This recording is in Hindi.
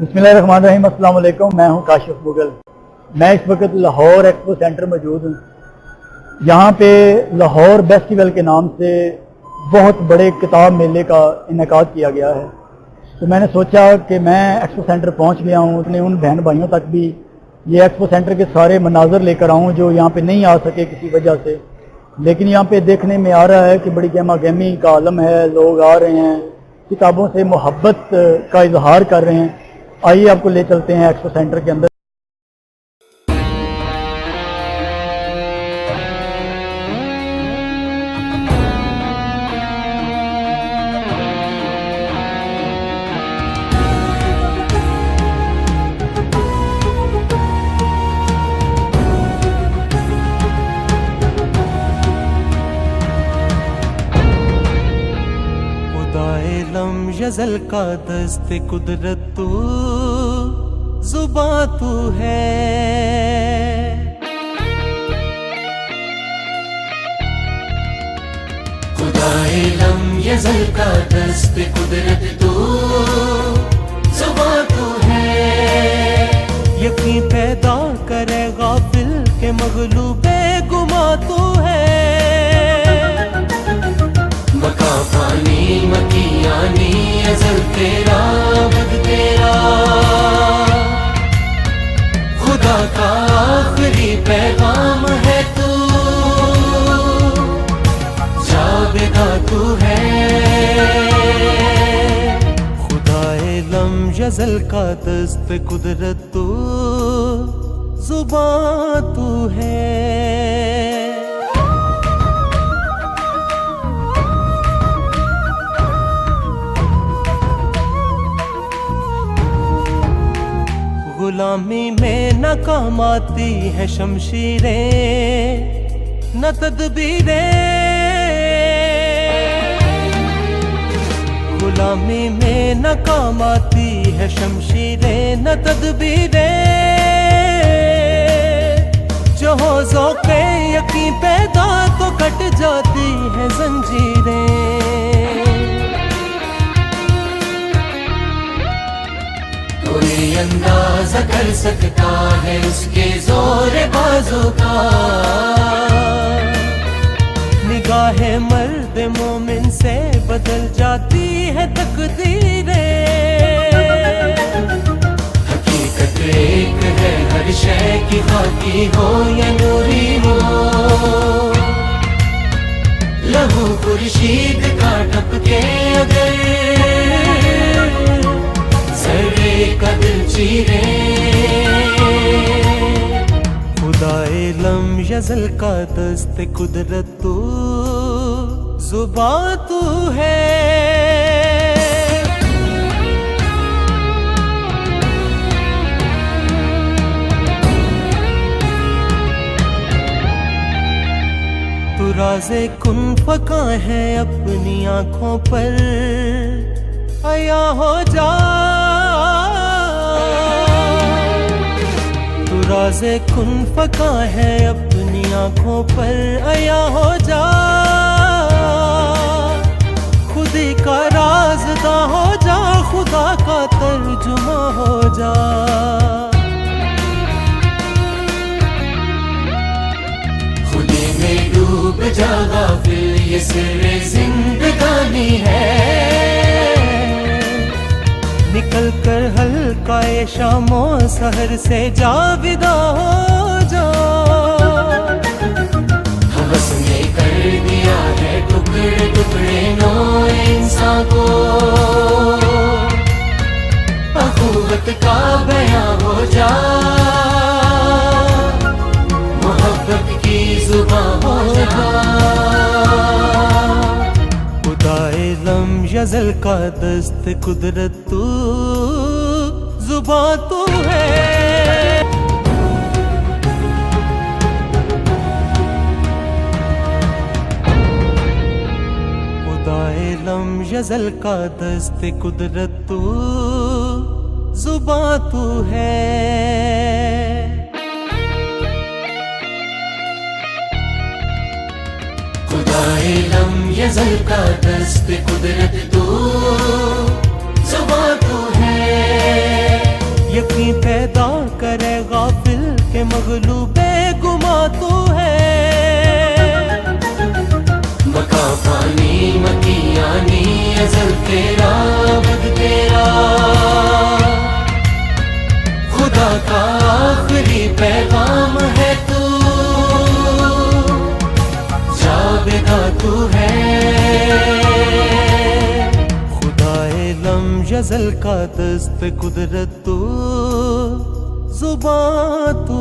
बिस्मिल्लाहिर्रहमानिर्रहीम। अस्सलाम वालेकुम। मैं हूं काशिफ मुगल। मैं इस वक्त लाहौर एक्सपो सेंटर मौजूद हूं। यहाँ पे लाहौर फेस्टिवल के नाम से बहुत बड़े किताब मेले का इनेकाद किया गया है। तो मैंने सोचा कि मैं एक्सपो सेंटर पहुँच गया हूँ, अपने उन बहन भाइयों तक भी ये एक्सपो सेंटर के सारे मनाजर लेकर आऊँ जो यहाँ पे नहीं आ सके किसी वजह से। लेकिन यहाँ पे देखने में आ रहा है कि बड़ी गहमा गहमी का आलम है, लोग आ रहे हैं, किताबों से मोहब्बत का इजहार कर रहे हैं। आइए आपको ले चलते हैं एक्सपो सेंटर के अंदर। यज़ल का दस्ते कुदरत तू जुबां तू है। खुदाए लम यज़ल का दस्ते कुदरत तू जुबां तू है। यकीन पैदा करे गाफिल के मगलूबे गुमा तू है। मका पानी मकियानी अज़ल तेरा बद तेरा, खुदा का आखिरी पैगाम है तू, जावेदा तू है। खुदाए लम यज़ल का दस्त कुदरत तू जुबां तू है। गुलामी में न काम आती है शमशीरें न तदबीरें। गुलामी में न काम आती है शमशीरें न तदबीरें। जो हो ज़ौक़े यकीन पैदा तो कट जाती है जंजीरें। कोई अंदाज़ा कर सकता है उसके जोर बाजू का। निगाहे मर्द मोमिन से बदल जाती है तकदीरें। हकीकत एक है हर शय की, खाकी हो या नूरी हो। लहू खुर्शीद का टपके अगर का दिल चीरे। खुदाए लम यज़ल का दस्त कुदरत तू जुबां तू है। तू राज़े कुन फ़का है अपनी आँखों पर आया हो जा। राज़े कुन फ़का है अपनी आँखों पर आया हो जा। खुदी का राज़दा हो जा, खुदा का तर्जुमा हो जा। खुदी में डूब जा गाफिल, ये सिर्रे जिंदगानी है। निकल कर हल्का ये शामो सहर से जा विदा हो जा। हवस ने कर दिया है टुकड़े टुकड़े नो इंसान को। अखुवत का बयां हो जा, मोहब्बत की जुबां हो जा। यज़ल का दस्त कुदरत तू जुबां तू है। खुदाए लम यज़ल का दस्त कुदरत तू जुबां तू है। खुदाए लम यज़ल का दस्त कुदरत तू जुबां तू है। यकीन पैदा करे गाफिल के मगलूबे गुमा तू है। मका पानी मकियानी अज़ल तेरा अबद तेरा, खुदा का आखिरी पैगाम है तू, जावेदा तू है। खुदाए लम यज़ल का दस्त कुदरत तू, ज़ुबान तू